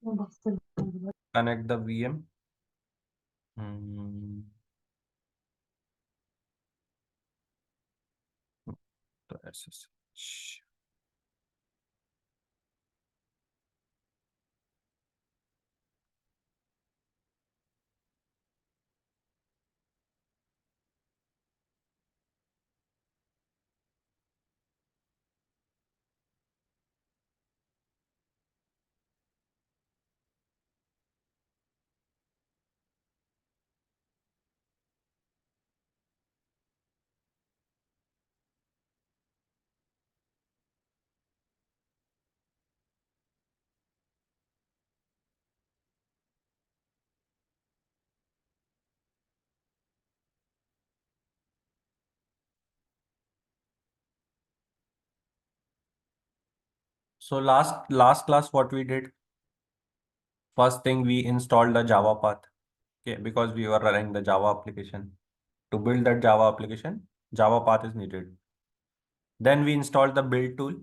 Connect the VM. Hmm. तो SSH. So last class, what we did? First thing, we installed the Java path. Okay, because we were running the Java application. To build that Java application, Java path is needed. Then we installed the build tool.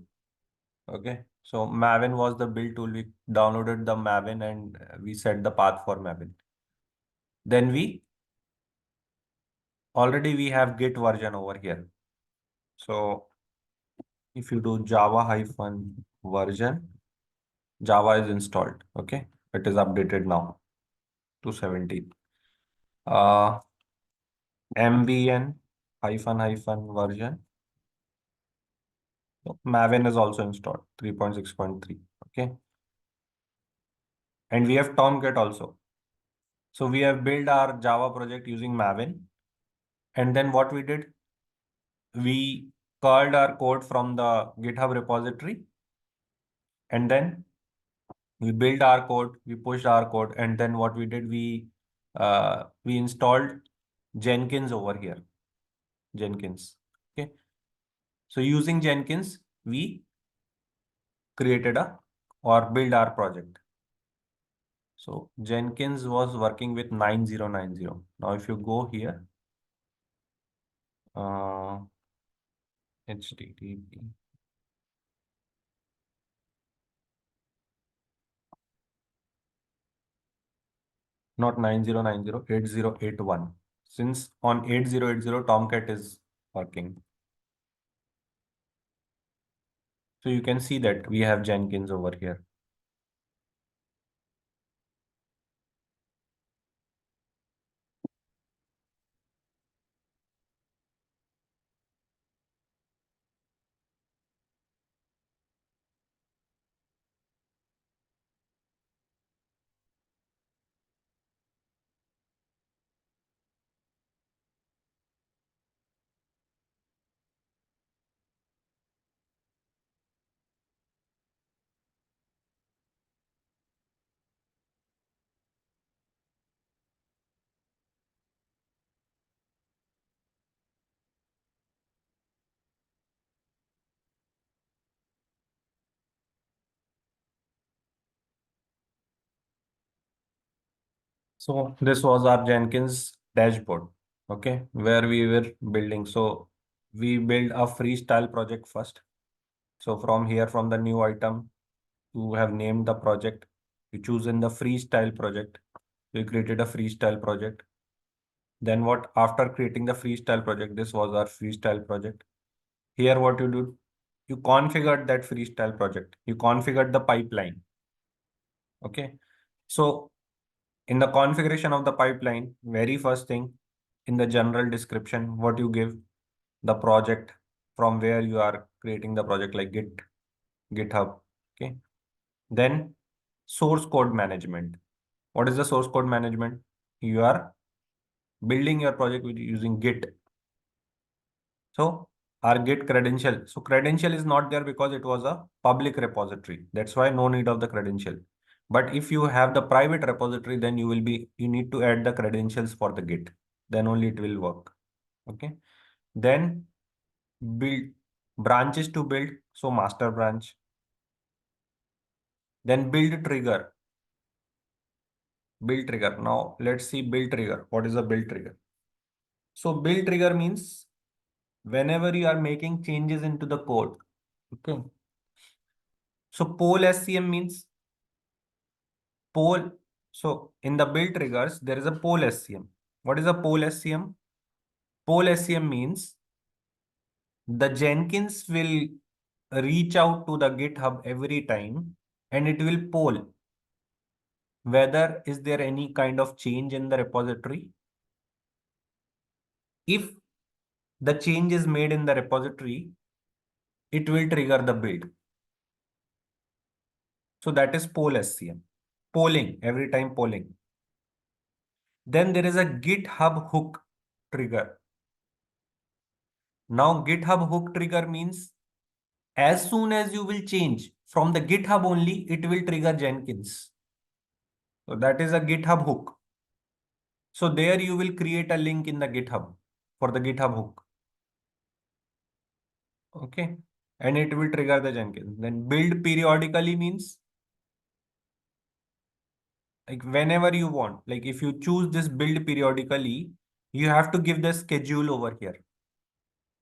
Okay, so Maven was the build tool. We downloaded the Maven and we set the path for Maven. Then we have Git version over here. So if you do Java hyphen version, Java is installed. Okay, it is updated now to 17. MVN hyphen version. So Maven is also installed 3.6.3. Okay, and we have Tomcat also. So we have built our Java project using Maven. And then what we did, we curled our code from the GitHub repository. And then we built our code, we pushed our code. And then what we did, we installed Jenkins over here. Jenkins. Okay. So using Jenkins, we created or build our project. So Jenkins was working with 9090. Now, if you go here, HTTP. Not 9090, 8081. Since on 8080, Tomcat is working. So you can see that we have Jenkins over here. So this was our Jenkins dashboard, okay, where we were building. So we build a freestyle project first. So from here, from the new item, you have named the project. You choose in the freestyle project. We created a freestyle project. Then what, after creating the freestyle project, this was our freestyle project. Here, what you do, you configured that freestyle project. You configured the pipeline. Okay. So in the configuration of the pipeline, very first thing in the general description, what you give the project from where you are creating the project, like GitHub. Okay. Then source code management. What is the source code management? You are building your project with using Git. So our Git credential. So credential is not there because it was a public repository. That's why no need of the credential. But if you have the private repository, then you need to add the credentials for the Git. Then only it will work. Okay. Then build branches to build. So master branch. Then build trigger. Build trigger. Now let's see build trigger. What is a build trigger? So build trigger means whenever you are making changes into the code. Okay. So poll SCM means Pole. So in the build triggers, there is a pole SCM. What is a pole SCM? Pole SCM means the Jenkins will reach out to the GitHub every time and it will poll whether is there any kind of change in the repository. If the change is made in the repository, it will trigger the build. So that is poll SCM. Polling, every time polling. Then there is a GitHub hook trigger. Now GitHub hook trigger means as soon as you will change from the GitHub only, it will trigger Jenkins. So that is a GitHub hook. So there you will create a link in the GitHub for the GitHub hook. Okay. And it will trigger the Jenkins. Then build periodically means like whenever you want, like if you choose this build periodically, you have to give the schedule over here.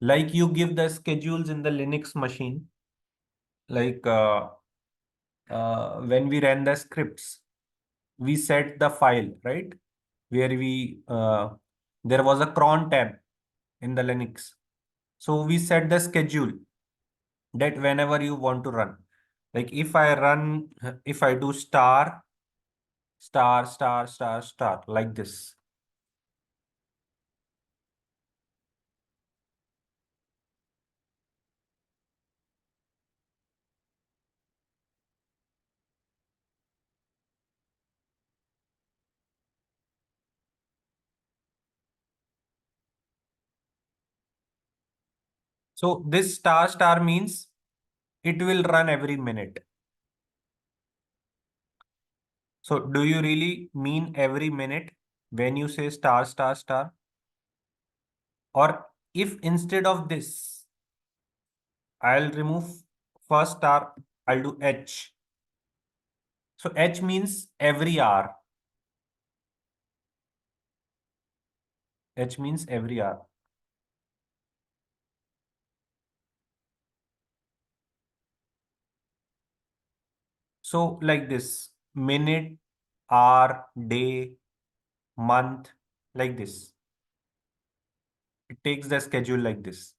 Like you give the schedules in the Linux machine, like when we ran the scripts, we set the file, right? Where there was a cron tab in the Linux. So we set the schedule that whenever you want to run. Like if I do star, star, star, star, star, like this. So this star star means it will run every minute. So do you really mean every minute when you say star star star? Or if instead of this, I'll remove first star, I'll do H. So H means every hour. H means every hour. So like this, minute, hour, day, month, like this. It takes the schedule like this.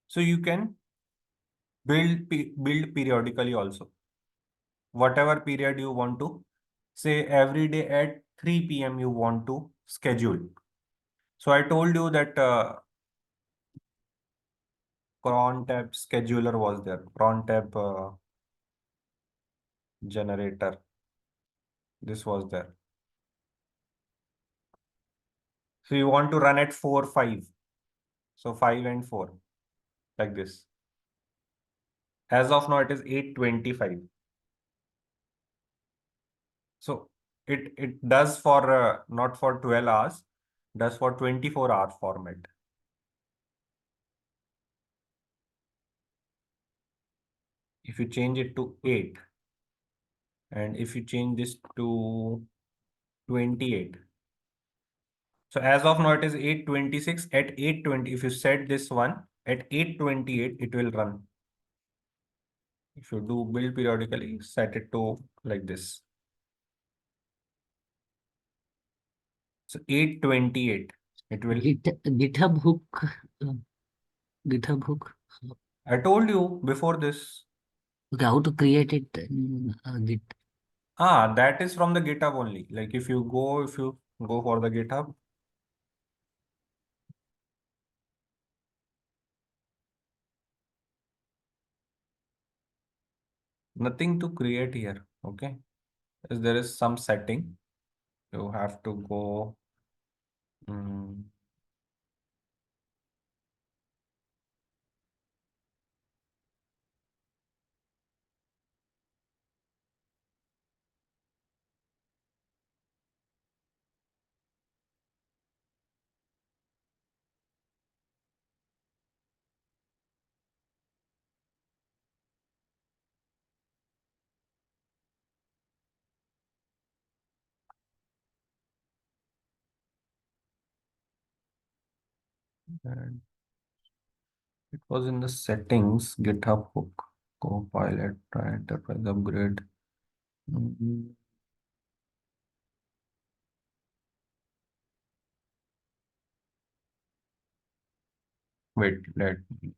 So you can build periodically also. Whatever period you want to, say every day at 3 p.m. you want to schedule. So I told you that cron tab scheduler was there. Cron tab generator. This was there. So you want to run at 4, 5. So 5 and 4 like this. As of now, it is 8:25. So it does for not for 12 hours, does for 24-hour format. If you change it to 8 and if you change this to 28. So as of now, it is 8:26. At 8:20, if you set this one at 8:28, it will run. If you do build periodically, set it to like this. So 8:28, it will. GitHub hook. uh, GitHub hook. I told you before this. Okay, how to create it in Git? That is from the GitHub only. Like if you go for the GitHub, nothing to create here. Okay. As there is some setting. You have to go. mm, and It was in the settings, GitHub hook, Copilot, try enterprise upgrade. Mm, Wait, let me.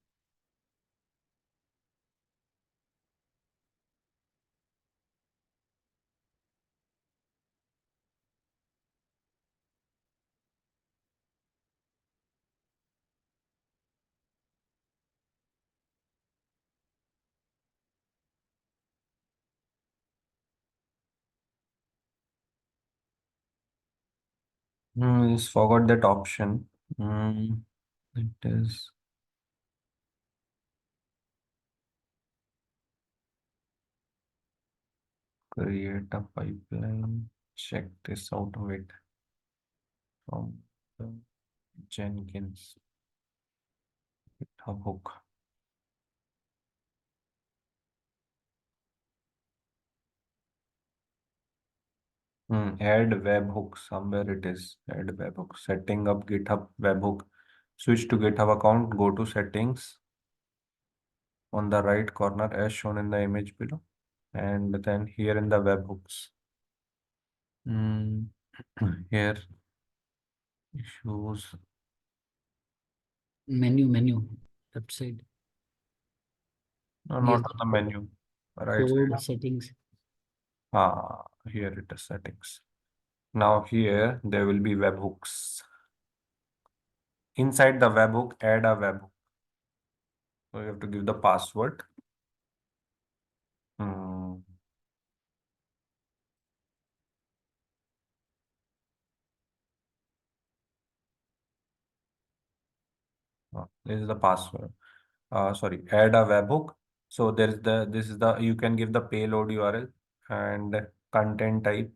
Just forgot that option. It is create a pipeline. Check this out. Wait, from the Jenkins GitHub hook. Add webhook. Somewhere it is. Add webhook. Setting up GitHub webhook. Switch to GitHub account. Go to settings on the right corner as shown in the image below. And then here in the webhooks. Here issues. Menu, left side. No, Near not on the menu. Right code side. settings. Here it is settings. Now here there will be webhooks. Inside the webhook, add a webhook. So you have to give the password. Hmm. This is the password. Sorry, add a webhook. So this is the you can give the payload URL and content type,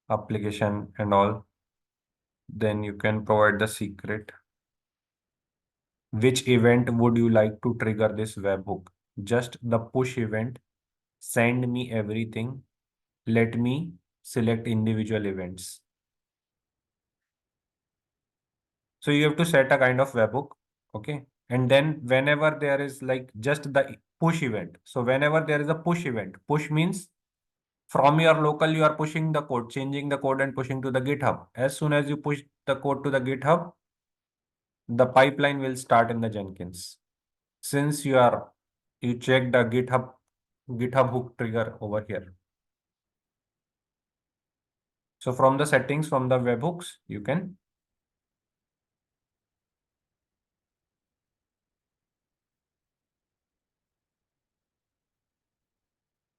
application and all. Then you can provide the secret. Which event would you like to trigger this webhook? Just the push event. Send me everything. Let me select individual events. So you have to set a kind of webhook. Okay. And then whenever there is like just the push event. So whenever there is a push event, push means from your local, you are pushing the code, changing the code and pushing to the GitHub. As soon as you push the code to the GitHub, the pipeline will start in the Jenkins. Since you check the GitHub hook trigger over here. So from the settings, from the webhooks, you can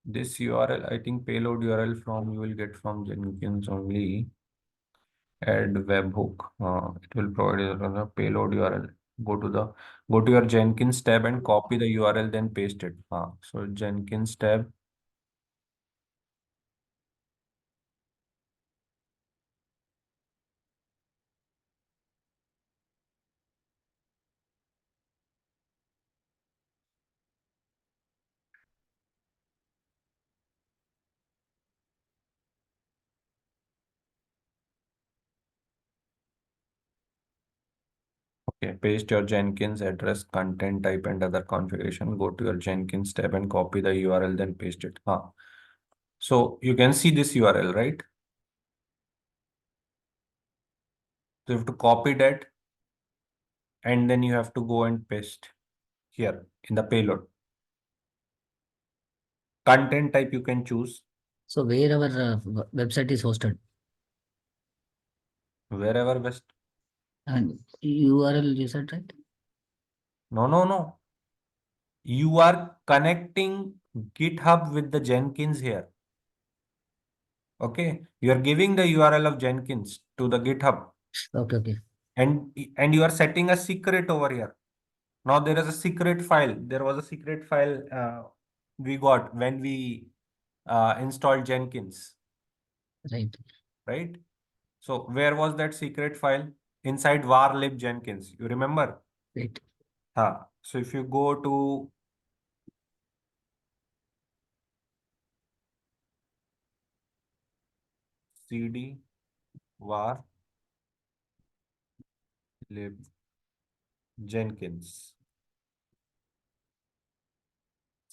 this URL, I think payload URL from you will get from Jenkins only. Add webhook. It will provide you the payload URL. Go to your Jenkins tab and copy the URL, then paste it. So Jenkins tab. Okay, paste your Jenkins address, content type, and other configuration. Go to your Jenkins tab and copy the URL, then paste it. So you can see this URL, right? So you have to copy that and then you have to go and paste here in the payload. Content type you can choose So where our website is hosted wherever best. and URL you said, right? No, no, no. You are connecting GitHub with the Jenkins here. Okay. You are giving the URL of Jenkins to the GitHub Okay. and you are setting a secret over here. Now there is a secret file. There was a secret file we got when we installed Jenkins, Right. right? So where was that secret file? Inside var lib Jenkins. You remember? Right. So if you go to cd var lib Jenkins.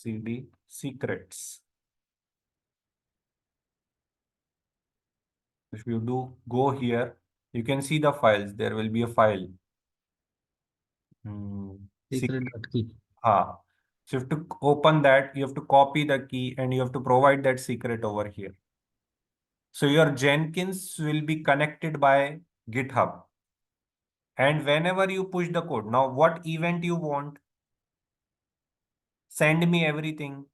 cd secrets. If you do go here, you can see the files. There will be a file. Secret.key. So you have to open that, you have to copy the key and you have to provide that secret over here. So your Jenkins will be connected by GitHub. And whenever you push the code, now what event you want, send me everything,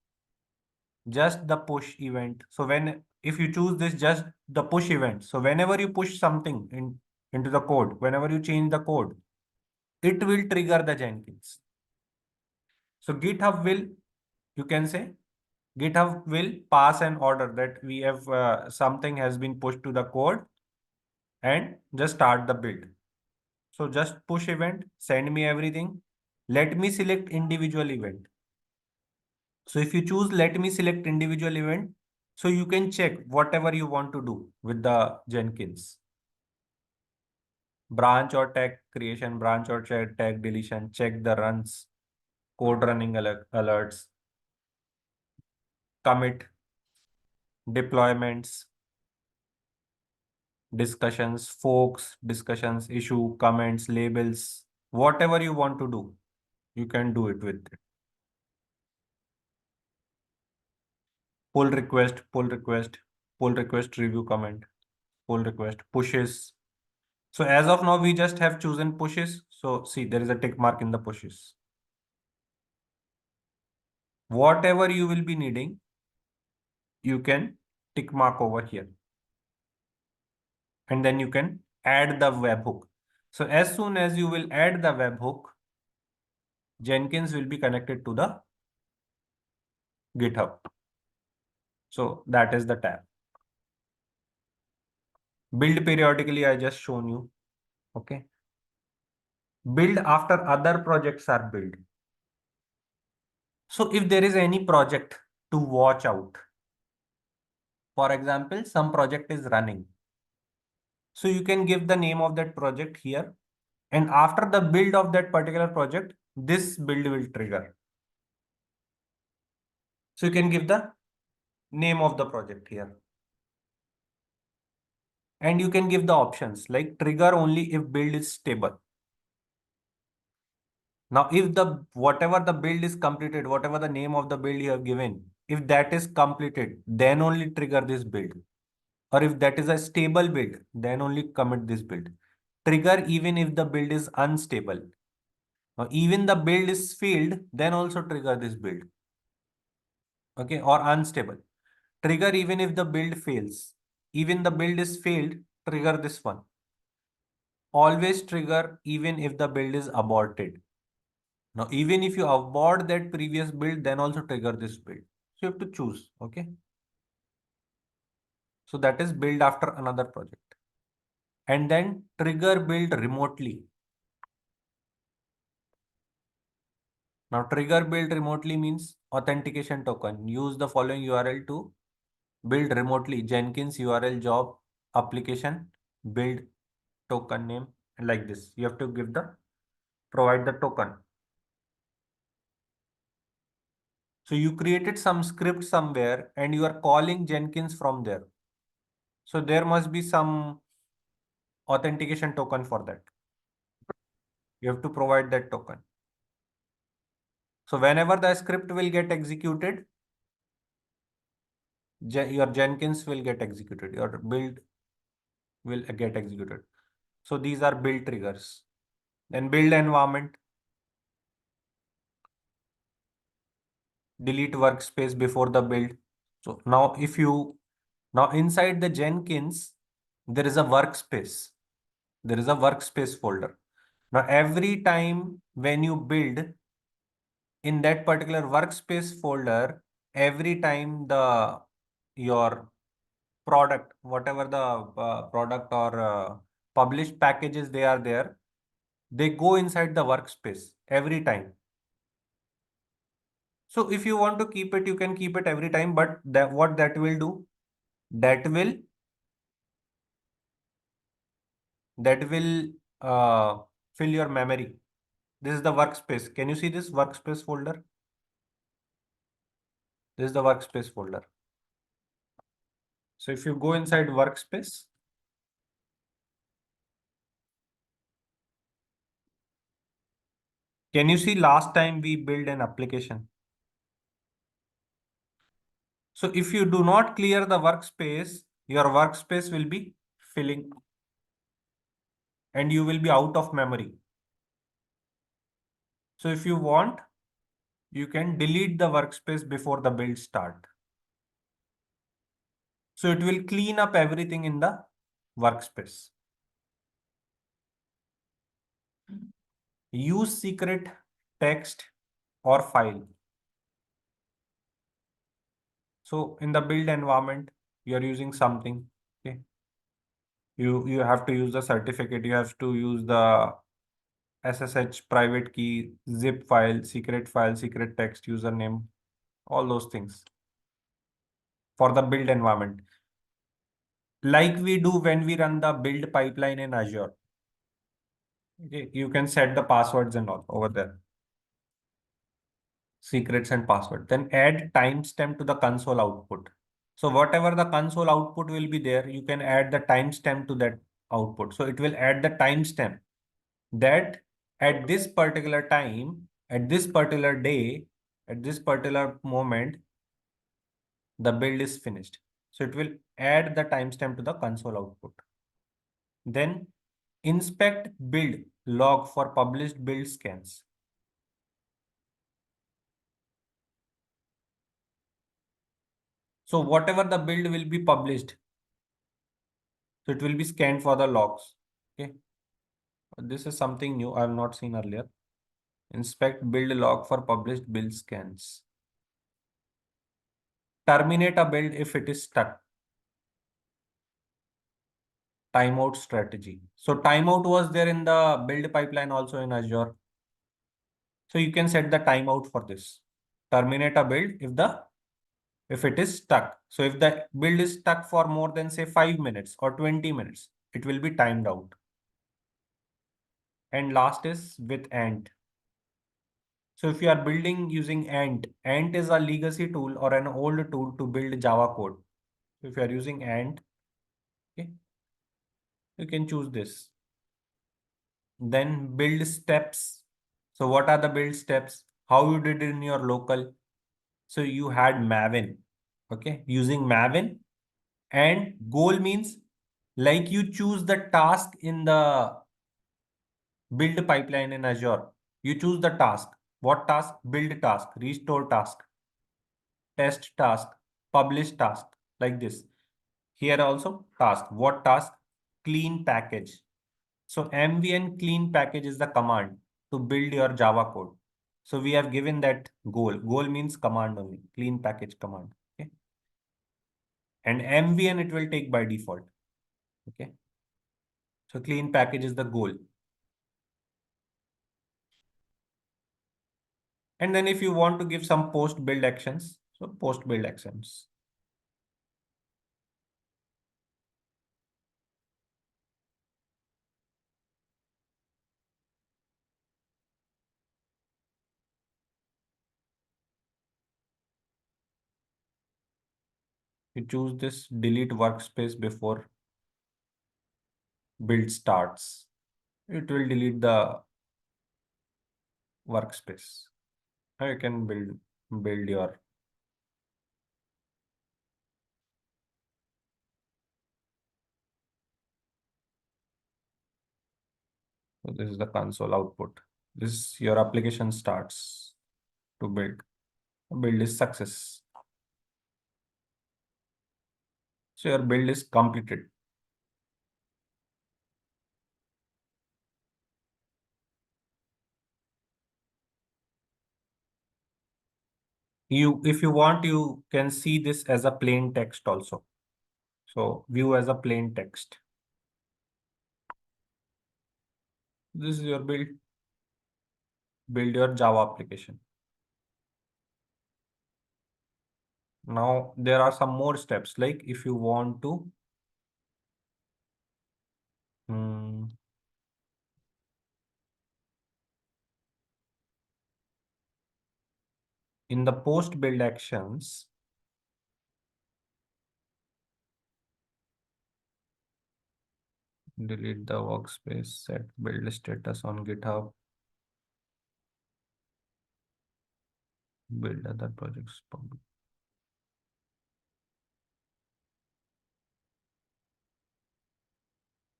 just the push event. So if you choose this, just the push event. So whenever you push something into the code, whenever you change the code, it will trigger the Jenkins. So GitHub will, you can say, GitHub will pass an order that we have something has been pushed to the code and just start the build. So just push event, send me everything. Let me select individual event. So if you choose let me select individual event, so you can check whatever you want to do with the Jenkins. Branch or tag creation, branch or tag deletion, check the runs, code running alerts, commit, deployments, discussions, forks, discussions, issue, comments, labels, whatever you want to do, you can do it with it. Pull request, pull request, pull request, review comment, pull request, pushes. So as of now, we just have chosen pushes. So see, there is a tick mark in the pushes. Whatever you will be needing, you can tick mark over here. And then you can add the webhook. So as soon as you will add the webhook, Jenkins will be connected to the GitHub. So that is the tab. Build periodically, I just shown you. Okay. Build after other projects are built. So if there is any project to watch out, for example, some project is running. So you can give the name of that project here. And after the build of that particular project, this build will trigger. So you can give the name of the project here. And you can give the options like trigger only if build is stable. Now, if whatever the build is completed, whatever the name of the build you have given, if that is completed, then only trigger this build. Or if that is a stable build, then only commit this build. Trigger even if the build is unstable. Now, even the build is failed, then also trigger this build. Okay, or unstable. Trigger even if the build fails. Even the build is failed, trigger this one. Always trigger even if the build is aborted. Now, even if you abort that previous build, then also trigger this build. So you have to choose, okay? So that is build after another project. And then trigger build remotely. Now, trigger build remotely means authentication token. Use the following URL to build remotely. Jenkins URL job application build token name like this. You have to provide the token. So you created some script somewhere and you are calling Jenkins from there. So there must be some authentication token for that. You have to provide that token. So whenever the script will get executed, your Jenkins will get executed, your build will get executed. So these are build triggers. Then build environment, delete workspace before the build. So now inside the Jenkins, there is a workspace. There is a workspace folder. Now every time when you build in that particular workspace folder, every time your product, whatever the product or published packages they are there, they go inside the workspace every time. So if you want to keep it, you can keep it every time, but what that will do, that will fill your memory. This is the workspace. Can you see this workspace folder? This is the workspace folder. So if you go inside workspace, can you see last time we built an application? So if you do not clear the workspace, your workspace will be filling and you will be out of memory. So if you want, you can delete the workspace before the build start. So it will clean up everything in the workspace. Use secret text or file. So in the build environment, you are using something. Okay. You have to use the certificate. You have to use the SSH private key, zip file, secret text, username, all those things for the build environment. Like we do when we run the build pipeline in Azure. Okay, you can set the passwords and all over there. Secrets and password. Then add timestamp to the console output. So whatever the console output will be there, you can add the timestamp to that output. So it will add the timestamp that at this particular time, at this particular day, at this particular moment, the build is finished. So it will add the timestamp to the console output. Then inspect build log for published build scans. So whatever the build will be published, so it will be scanned for the logs. Okay. This is something new I have not seen earlier. Inspect build log for published build scans. Terminate a build if it is stuck. Timeout strategy. So timeout was there in the build pipeline also in Azure. So you can set the timeout for this. Terminate a build if it is stuck. So if the build is stuck for more than say 5 minutes or 20 minutes, it will be timed out. And last is with Ant. So if you are building using Ant, Ant is a legacy tool or an old tool to build Java code. So if you are using Ant, okay, you can choose this. Then build steps. So what are the build steps? How you did it in your local? So you had Maven, okay, using Maven, and goal means like you choose the task in the build pipeline in Azure. You choose the task. What task? Build task, restore task, test task, publish task, like this. Here also task. What task? Clean package. So MVN clean package is the command to build your Java code. So we have given that goal. Goal means command only, clean package command. Okay. And MVN it will take by default. Okay. So clean package is the goal. And then if you want to give some post build actions, so post build actions. You choose this delete workspace before build starts. It will delete the workspace. Now you can build your. So this is the console output. This your application starts to build. Build is success. So your build is completed. If you want, you can see this as a plain text also. So view as a plain text. This is your build your Java application. Now there are some more steps, like if you want to hmm, in the post build actions, delete the workspace, set build status on GitHub, build other projects public.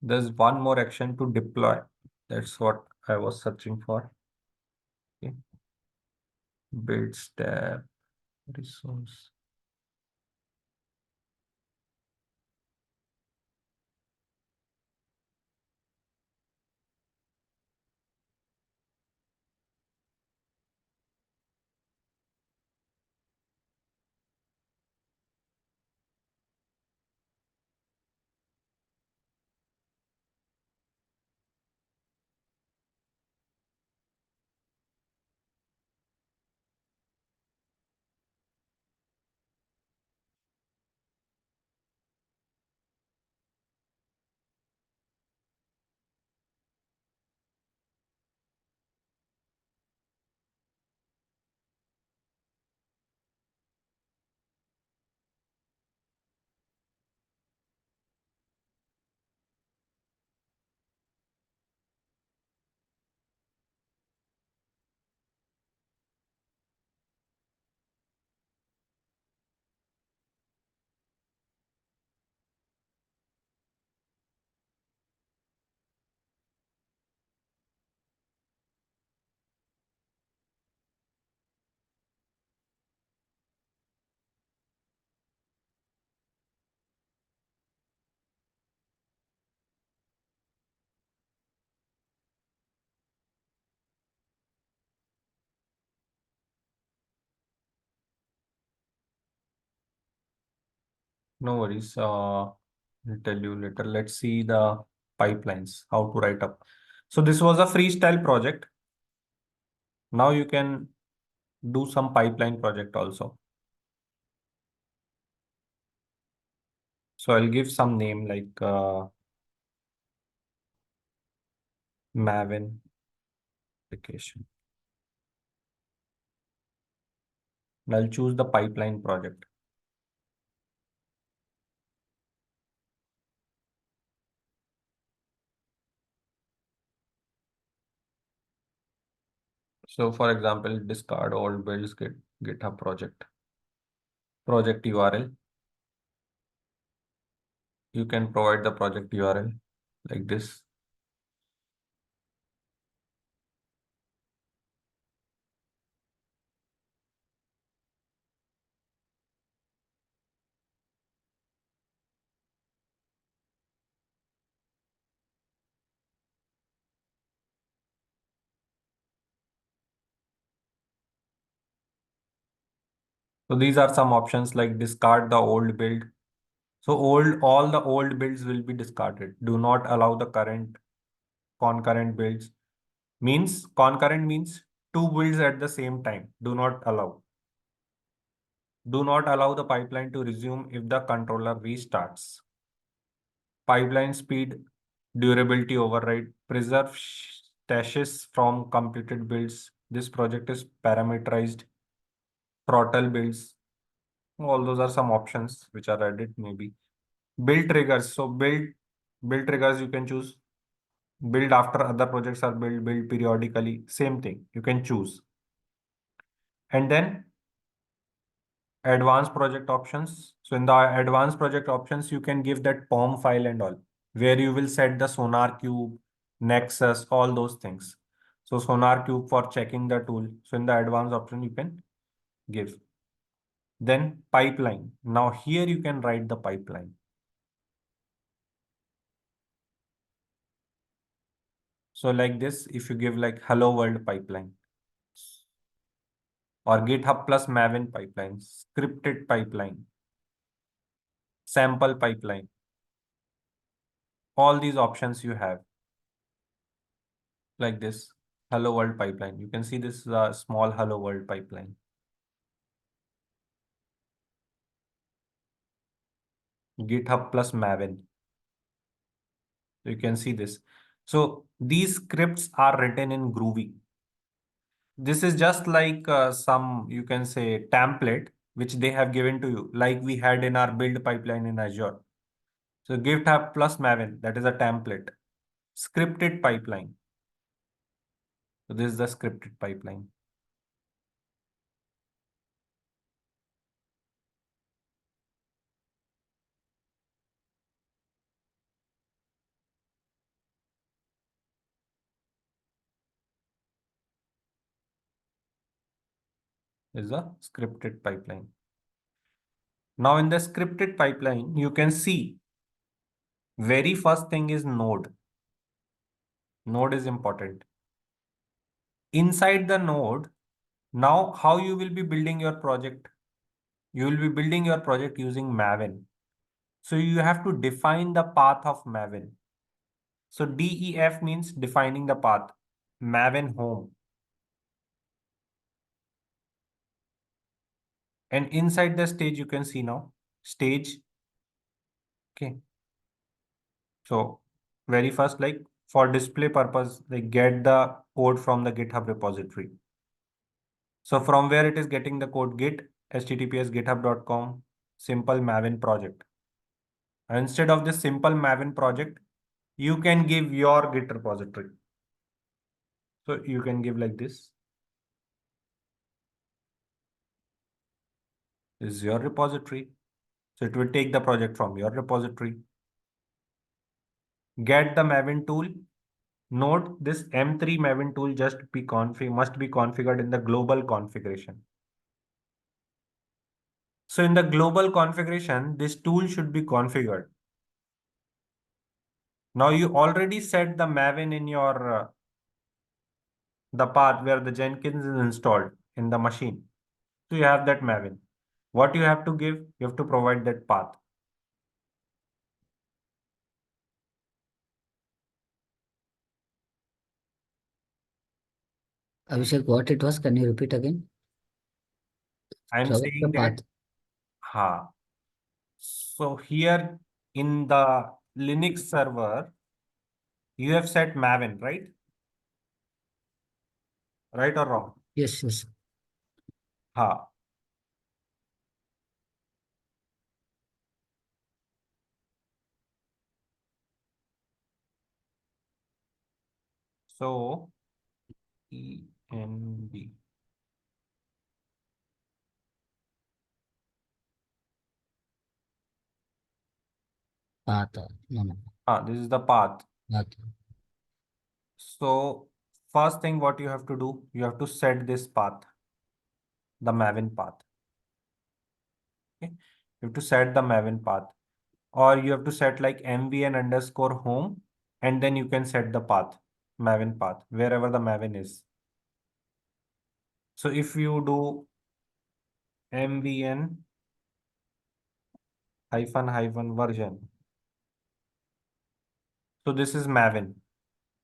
There's one more action to deploy. That's what I was searching for. Okay. Build step, resource. No worries. I'll tell you later. Let's see the pipelines, how to write up. So this was a freestyle project. Now you can do some pipeline project also. So I'll give some name like Maven application. And I'll choose the pipeline project. So for example, discard all builds GitHub project URL. You can provide the project URL like this. So these are some options like discard the old build. So all the old builds will be discarded. Do not allow the current concurrent builds. Means concurrent means two builds at the same time. Do not allow. Do not allow the pipeline to resume if the controller restarts. Pipeline speed, durability override, preserve stashes from completed builds. This project is parameterized. Throttle builds. All those are some options which are added maybe. Build triggers. So build triggers you can choose. Build after other projects are build periodically. Same thing. You can choose. And then advanced project options. So in the advanced project options, you can give that POM file and all, where you will set the Sonar Cube, Nexus, all those things. So Sonar Cube for checking the tool. So in the advanced option, you can give. Then pipeline. Now here you can write the pipeline. So like this, if you give like hello world pipeline or GitHub plus Maven pipeline, scripted pipeline, sample pipeline, all these options you have like this hello world pipeline. You can see this is a small hello world pipeline. GitHub plus Maven. You can see this. So these scripts are written in Groovy. This is just like some, you can say, template which they have given to you, like we had in our build pipeline in Azure. So GitHub plus Maven, that is a template. Scripted pipeline. So this is the scripted pipeline. This is a scripted pipeline. Now in the scripted pipeline, you can see very first thing is node. Node is important. Inside the node, now how you will be building your project? You will be building your project using Maven. So you have to define the path of Maven. So DEF means defining the path. Maven home. And inside the stage, you can see now stage. Okay. So very first, like for display purpose, they get the code from the GitHub repository. So from where it is getting the code, git https github.com simple Maven project. And instead of this simple Maven project, you can give your Git repository. So you can give like this. This is your repository. So it will take the project from your repository. Get the Maven tool. Note this M3 Maven tool must be configured in the global configuration. So in the global configuration, this tool should be configured. Now you already set the Maven in your the path where the Jenkins is installed in the machine. So you have that Maven. What you have to give? You have to provide that path. Abhishek, what it was? Can you repeat again? I'm Provide the saying that, path. ha. So here in the Linux server, you have set Maven, right? Right or wrong? Yes, yes. Ha. So ENB. Path. No, no. This is the path. Path. So first thing what you have to do, you have to set this path, the Maven path. Okay. You have to set the Maven path, or you have to set like MVN underscore home, and then you can set the path, Maven path, wherever the Maven is. So if you do MVN hyphen version, so this is Maven.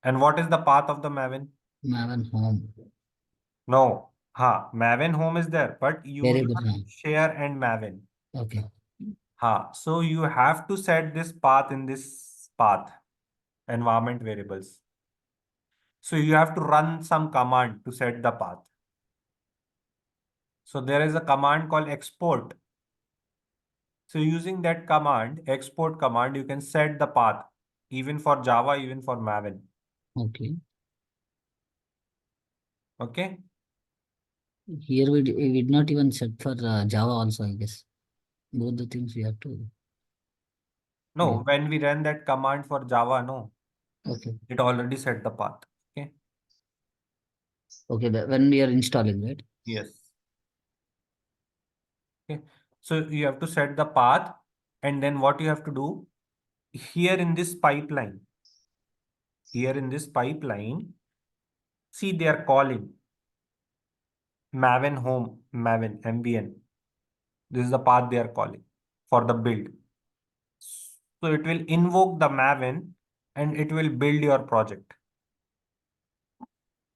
And what is the path of the Maven? Maven home. No, Maven home is there, but user Variable home. share and Maven. Okay. So you have to set this path in this path environment variables. So you have to run some command to set the path. So there is a command called export. So using that command, export command, you can set the path even for Java, even for Maven. Okay. Okay. Here we did not even set for Java also, I guess. Both the things we have to. No, Yeah. when we run that command for Java, no, Okay. it already set the path. Okay. Okay. When we are installing, right? Yes. Okay. So you have to set the path, and then what you have to do here in this pipeline, see they are calling Maven home, Maven, MVN. This is the path they are calling for the build. So it will invoke the Maven and it will build your project.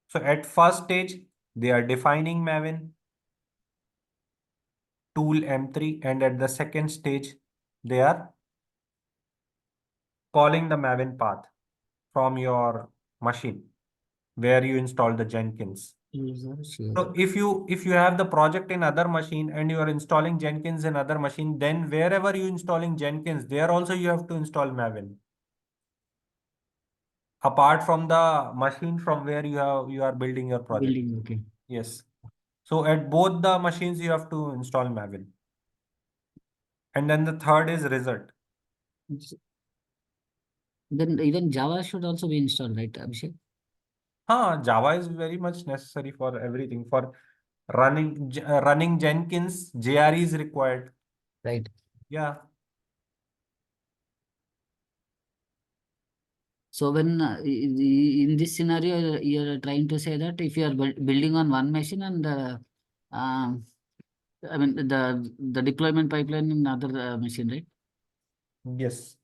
So at first stage, they are defining Maven, tool M3, and at the second stage, they are calling the Maven path from your machine where you install the Jenkins. User share. So if you have the project in other machine and you are installing Jenkins in other machine, then wherever you installing Jenkins, there also you have to install Maven. Apart from the machine from where you are building your project. Building, okay. Yes. So at both the machines you have to install Maven. And then the third is result. Then even Java should also be installed, right, Abhishek? Java is very much necessary for everything. For running Jenkins, JRE is required. Right. Yeah. So when in this scenario, you're trying to say that if you are building on one machine and um, I mean the deployment pipeline in other machine, right? Yes.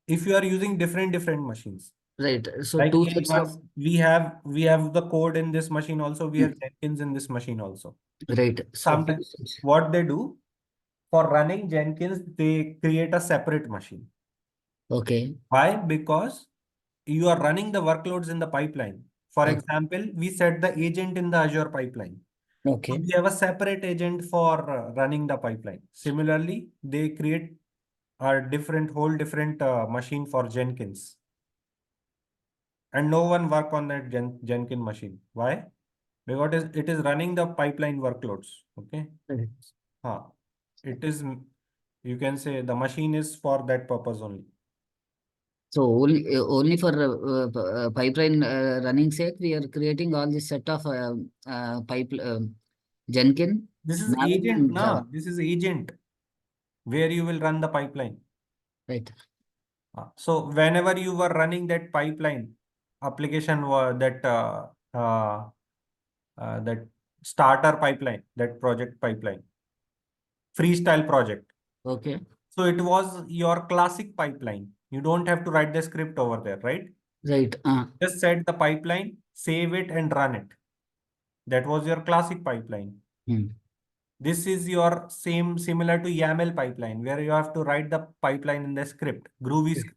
If you are using different machines. Right. So Like two here sets of we have the code in this machine also, we have Jenkins in this machine also. right. So two Sometimes sets. what they do for running Jenkins, they create a separate machine. Okay. Why? Because you are running the workloads in the pipeline. For Okay. example, we set the agent in the Azure pipeline. So Okay. we have a separate agent for running the pipeline. Similarly, they create a whole different machine for Jenkins. And no one work on that Jenkins machine. Why? Because it is running the pipeline workloads. Okay. Right. Huh. It is, you can say the machine is for that purpose only. So only for pipeline running sake, we are creating all this set of pipe Jenkins, This is Maven agent, and Java. na? This is agent where you will run the pipeline. Right. So whenever you were running that pipeline application, that starter pipeline, that project pipeline, freestyle project. Okay. So it was your classic pipeline. You don't have to write the script over there, right? Right. Just set the pipeline, save it and run it. That was your classic pipeline. Hmm. This is your similar to YAML pipeline, where you have to write the pipeline in the script, Groovy script.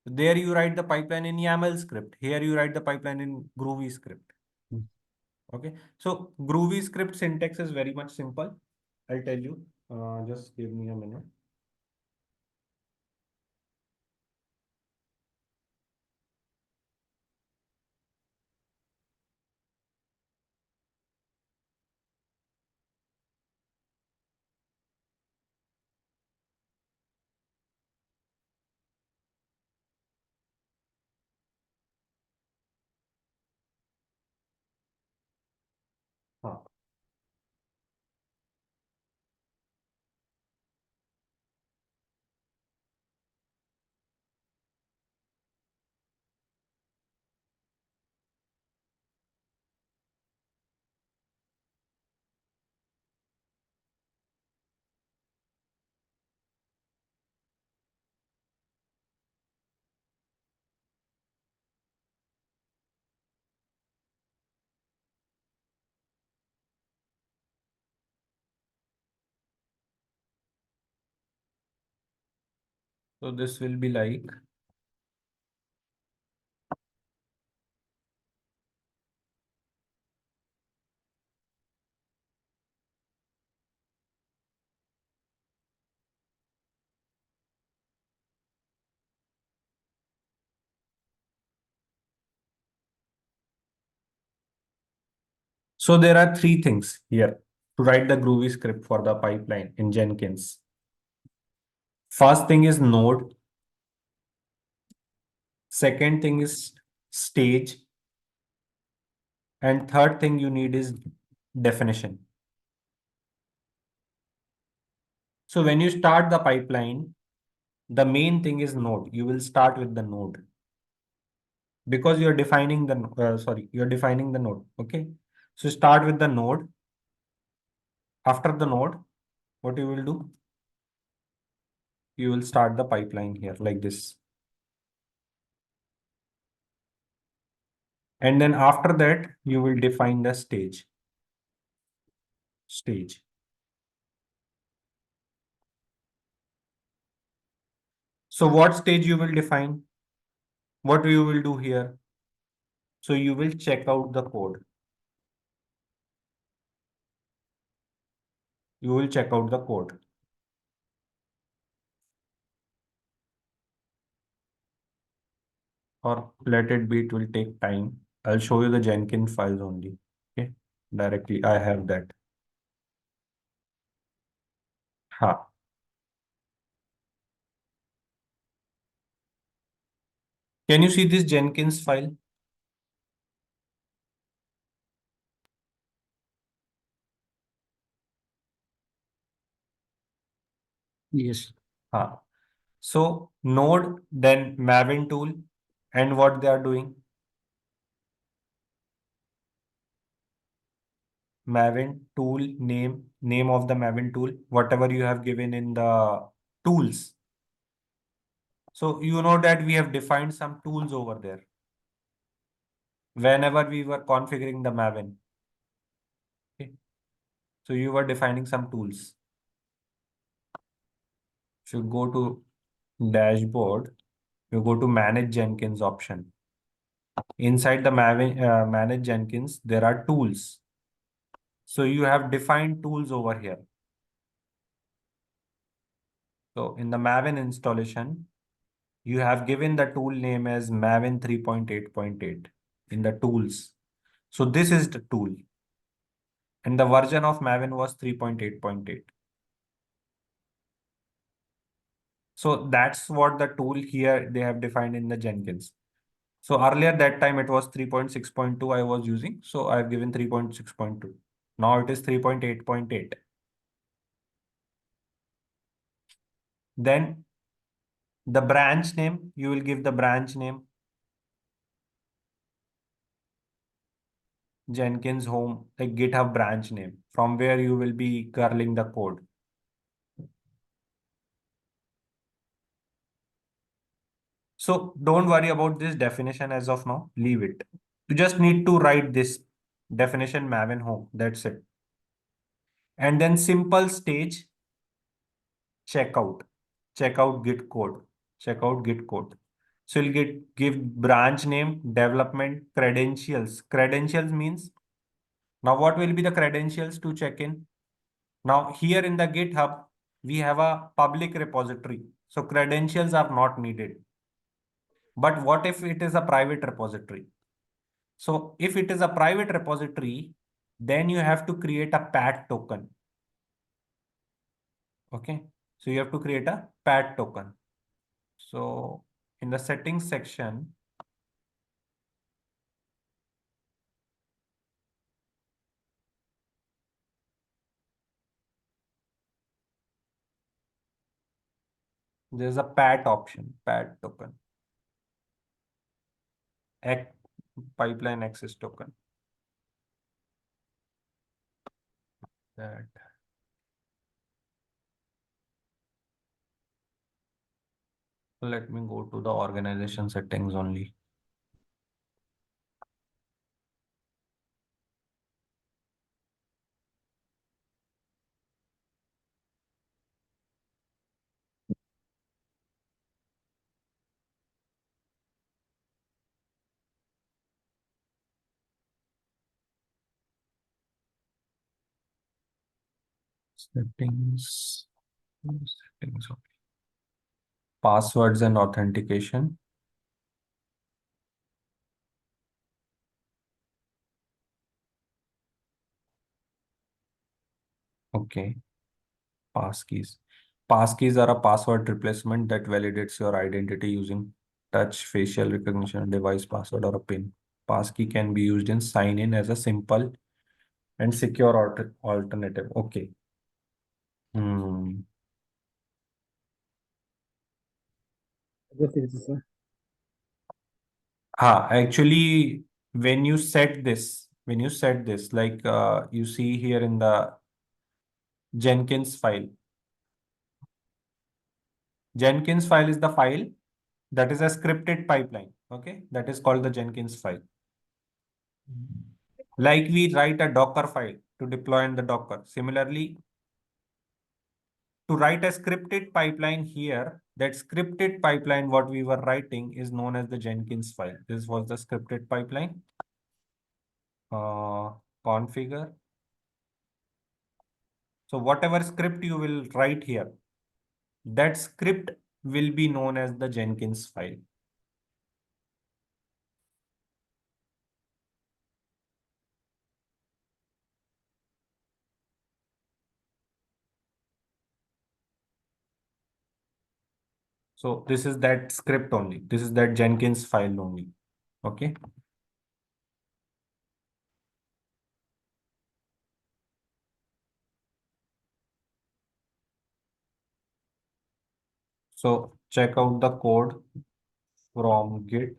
There you write the pipeline in YAML script. Here you write the pipeline in Groovy script. Hmm. Okay. So Groovy script syntax is very much simple. I'll tell you. Just give me a minute. Huh. So this will be like, so there are three things here to write the Groovy script for the pipeline in Jenkins. First thing is node. Second thing is stage. And third thing you need is definition. So when you start the pipeline, the main thing is node. You will start with the node because you're defining the, you're defining the node. Okay. So start with the node. After the node, what you will do? You will start the pipeline here like this. And then after that, you will define the stage. Stage. So what stage you will define? what you will do here? So you will check out the code. You will check out the code. Or let it be, it will take time. I'll show you the Jenkins files only. Okay, directly I have that. Ha. Can you see this Jenkins file? Yes. Ha. So Node, then Maven tool, and what they are doing. Maven tool name of the Maven tool, whatever you have given in the tools. So you know that we have defined some tools over there whenever we were configuring the Maven. Okay. So you were defining some tools. If you go to dashboard, you go to manage Jenkins option. Inside the Maven, manage Jenkins, there are tools. So you have defined tools over here. So in the Maven installation, you have given the tool name as Maven 3.8.8 in the tools. So this is the tool. And the version of Maven was 3.8.8. So that's what the tool here they have defined in the Jenkins. So earlier that time it was 3.6.2 I was using. So I've given 3.6.2. Now it is 3.8.8. Then the branch name, you will give the branch name Jenkins home, like GitHub branch name, from where you will be curling the code. So don't worry about this definition as of now, leave it. You just need to write this definition Maven home, that's it. And then simple stage, checkout, checkout git code, checkout git code. So you'll give branch name, development, credentials. Credentials means, now what will be the credentials to check in? Now here in the GitHub, we have a public repository. So credentials are not needed. But what if it is a private repository? So if it is a private repository, then you have to create a PAT token. Okay. So you have to create a PAT token. So in the settings section, there's a PAT option, PAT token, Ac pipeline access token. That. Let me go to the organization settings only. Settings, settings, okay. Passwords and authentication. Okay. Passkeys. Passkeys are a password replacement that validates your identity using touch, facial recognition, device password, or a PIN. Passkey can be used in sign-in as a simple and secure alternative. Okay. Hmm. Actually, when you set this, like you see here in the Jenkins file. Jenkins file is the file that is a scripted pipeline. Okay, that is called the Jenkins file. Like we write a Docker file to deploy in the Docker. Similarly, to write a scripted pipeline here, that scripted pipeline, what we were writing is known as the Jenkins file. This was the scripted pipeline. Configure. So whatever script you will write here, that script will be known as the Jenkins file. So this is that script only. This is that Jenkins file only. Okay. So check out the code from Git.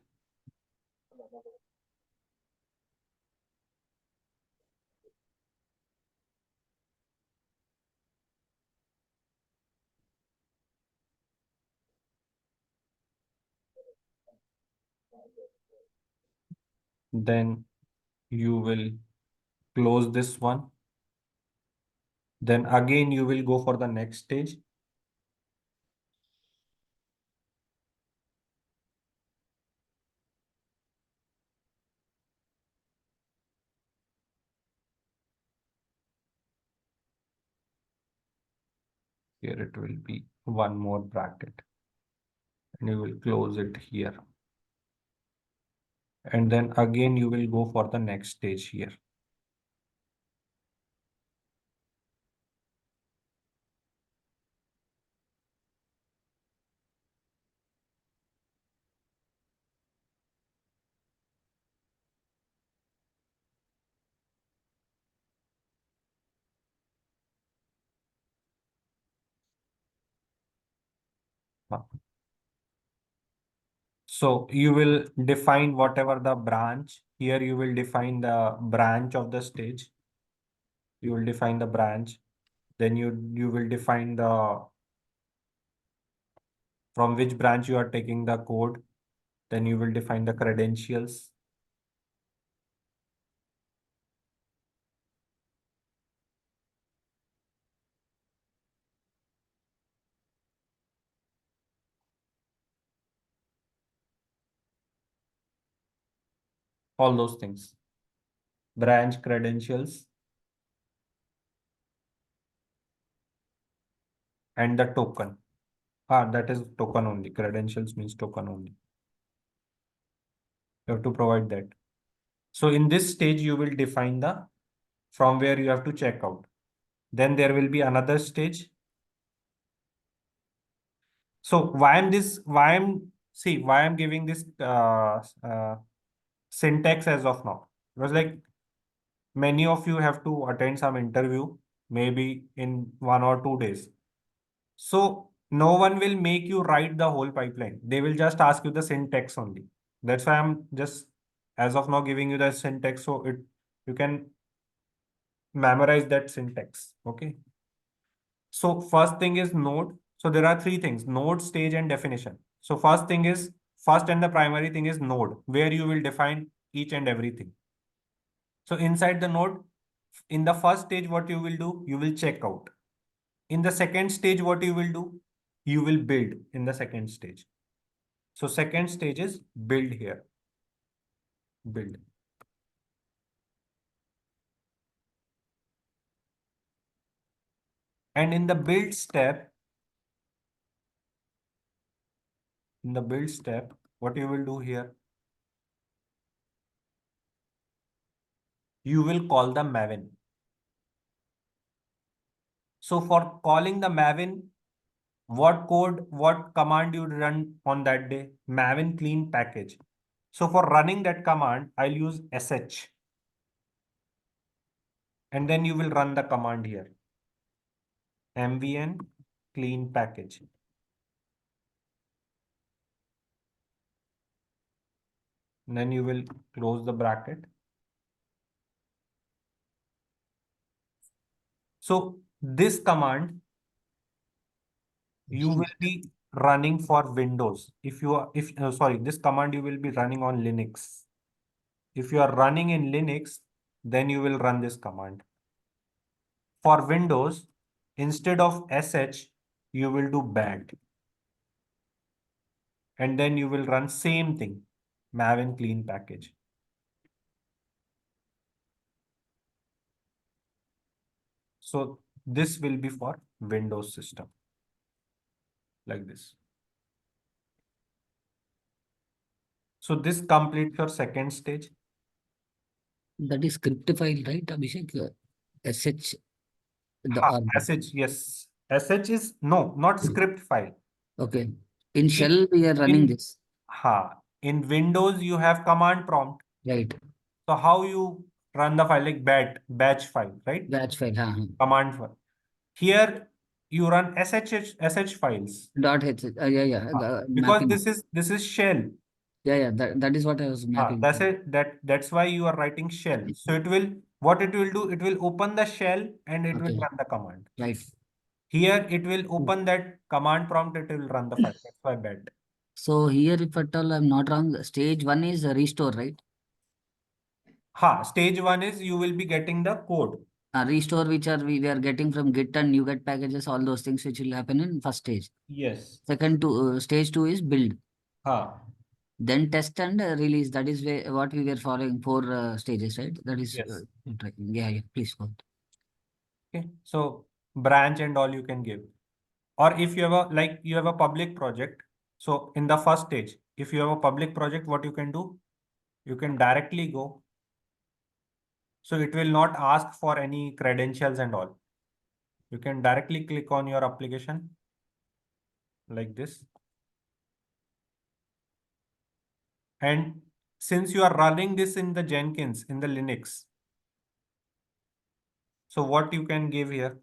Then you will close this one. Then again, you will go for the next stage. Here it will be one more bracket. And you will close it here. And then again, you will go for the next stage here. So you will define whatever the branch. Here you will define the branch of the stage. You will define the branch. Then you will define the from which branch you are taking the code. Then you will define the credentials. All those things. Branch credentials and the token. That is token only. Credentials means token only. You have to provide that. So in this stage, you will define the from where you have to check out. Then there will be another stage. So why I'm giving this syntax as of now? Because like many of you have to attend some interview, maybe in 1 or 2 days. So no one will make you write the whole pipeline. They will just ask you the syntax only. That's why I'm just as of now giving you the syntax so you can memorize that syntax. Okay. So first thing is node. So there are three things: node, stage, and definition. So first and the primary thing is node, where you will define each and everything. So inside the node, in the first stage, what you will do, you will check out. In the second stage, what you will do, you will build in the second stage. So second stage is build here. Build. And in the build step, what you will do here, you will call the Maven. So for calling the Maven, what command you run on that day? Maven clean package. So for running that command, I'll use sh. And then you will run the command here. mvn clean package. And then you will close the bracket. So this command you will be running for Windows. This command you will be running on Linux. If you are running in Linux, then you will run this command. For Windows, instead of sh, you will do bad. And then you will run same thing, Maven clean package. So this will be for Windows system, like this. So this completes your second stage. That is script file, right, Abhishek? SH, the Ha, or SH, yes. SH is no, not script file. okay. In In, shell, we are running in, this, in Windows, you have command prompt. right? So how you run the file like batch file, right? Batch file, Command file. Here you run SH files. Dot H, yeah, Because mapping. this is shell. Yeah, that is what I was mapping. That's it. That's why you are writing shell. So it will what it will do, it will open the shell and it will Okay, run the command. right. Here it will open that command prompt, it will run the file. That's why bat. So here, if at all I'm not wrong, stage one is restore, right? Stage one is you will be getting the code. Restore, which are we are getting from Git and NuGet packages, all those things which will happen in first stage. Yes. Stage two is build. Ha. Then test and release. That is what we were following, four stages, right? That is Yes. yeah. Please go. Okay. So branch and all you can give. Or if you have a like you have a public project. So in the first stage, if you have a public project, what you can do? You can directly go. So it will not ask for any credentials and all. You can directly click on your application like this. And since you are running this in the Jenkins, in the Linux, so what you can give here?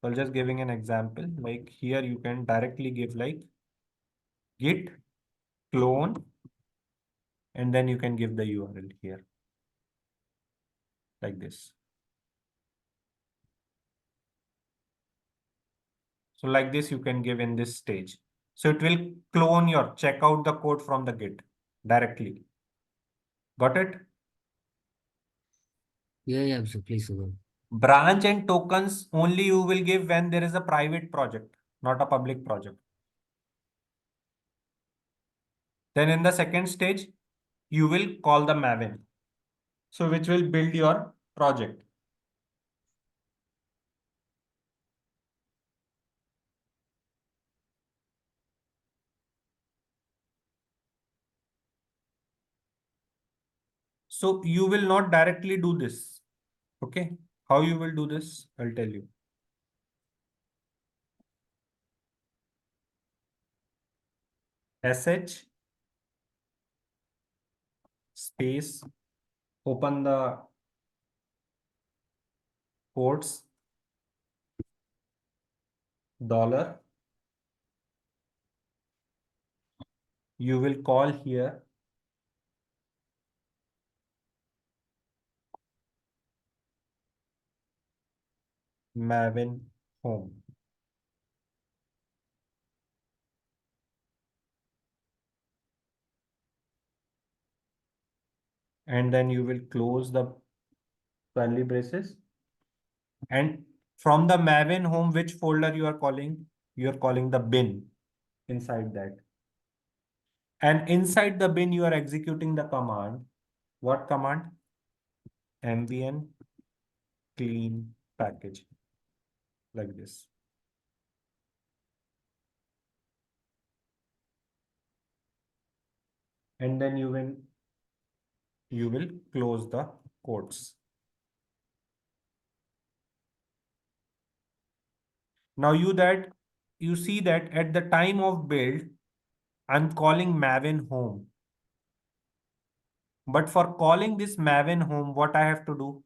So I'm just giving an example. Like here you can directly give like git clone and then you can give the URL here like this. So like this you can give in this stage. So it will clone your check out the code from the git directly. Got it? Yeah. So please go. Branch and tokens only you will give when there is a private project, not a public project. Then in the second stage, you will call the Maven. So which will build your project. So you will not directly do this. Okay. How you will do this? I'll tell you. SH space, open the quotes, dollar. You will call here Maven home. And then you will close the curly braces. And from the Maven home, which folder you are calling? You are calling the bin inside that. And inside the bin, you are executing the command. What command? MVN clean package like this. And then you will close the quotes. Now you see that at the time of build, I'm calling Maven home. But for calling this Maven home, what I have to do?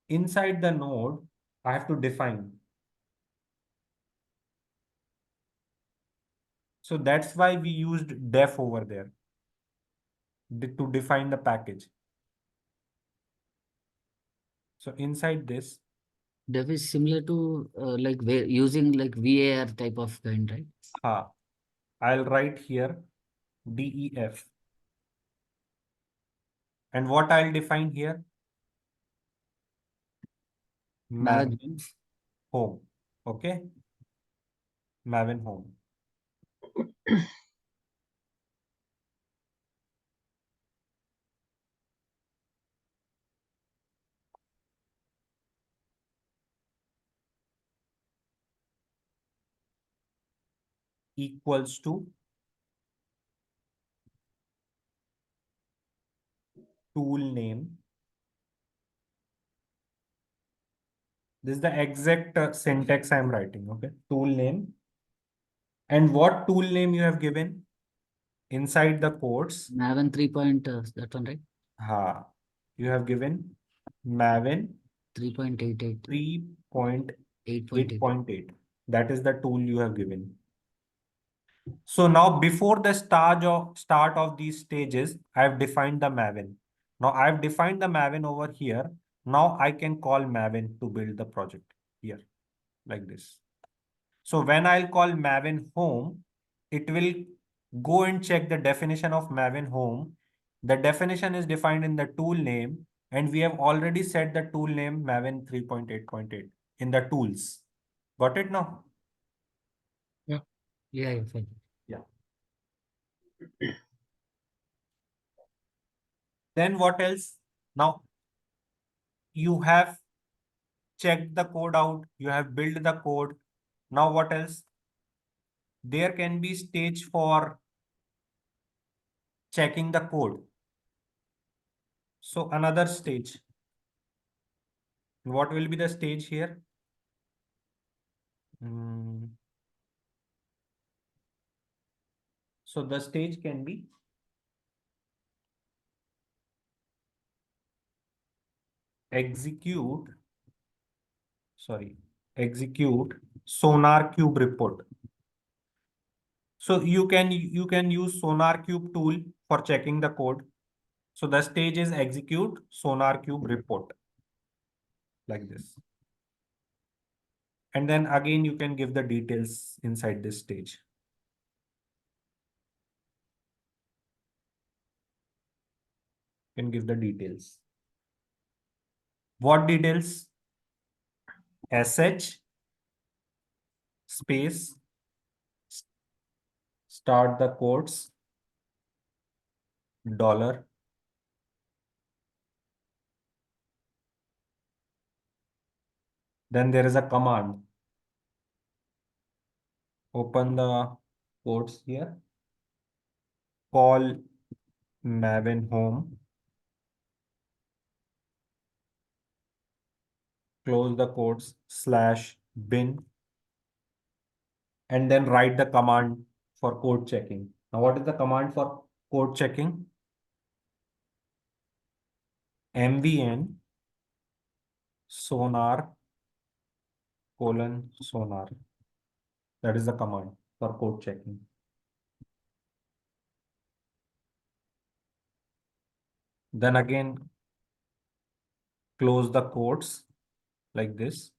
Inside the node, I have to define. So that's why we used def over there to define the package. So inside this, That is similar to like using like VAR type of kind, right? I'll write here def. And what I'll define here? Maven home. Okay. Maven home. Equals to tool name. This is the exact syntax I'm writing. Okay. Tool name. And what tool name you have given inside the quotes? Maven 3 point, that one, right? Ha. You have given Maven 3.88. 3.8.8. 8.8. That is the tool you have given. So now before the start of these stages, I have defined the Maven. Now I have defined the Maven over here. Now I can call Maven to build the project here like this. So when I'll call Maven home, it will go and check the definition of Maven home. The definition is defined in the tool name, and we have already set the tool name Maven 3.8.8 in the tools. Got it now? Yeah. Yeah, fine. Yeah. Then what else? Now you have checked the code out, you have built the code. Now what else? There can be stage for checking the code. So another stage. What will be the stage here? So the stage can be execute Sonar Cube report. So you can use Sonar Cube tool for checking the code. So the stage is execute Sonar Cube report like this. And then again, you can give the details inside this stage. You can give the details. What details? SH space start the quotes dollar. Then there is a command. Open the quotes here. Call Maven home. Close the quotes /bin. And then write the command for code checking. Now, what is the command for code checking? MVN sonar sonar. That is the command for code checking. Then again, close the quotes like this.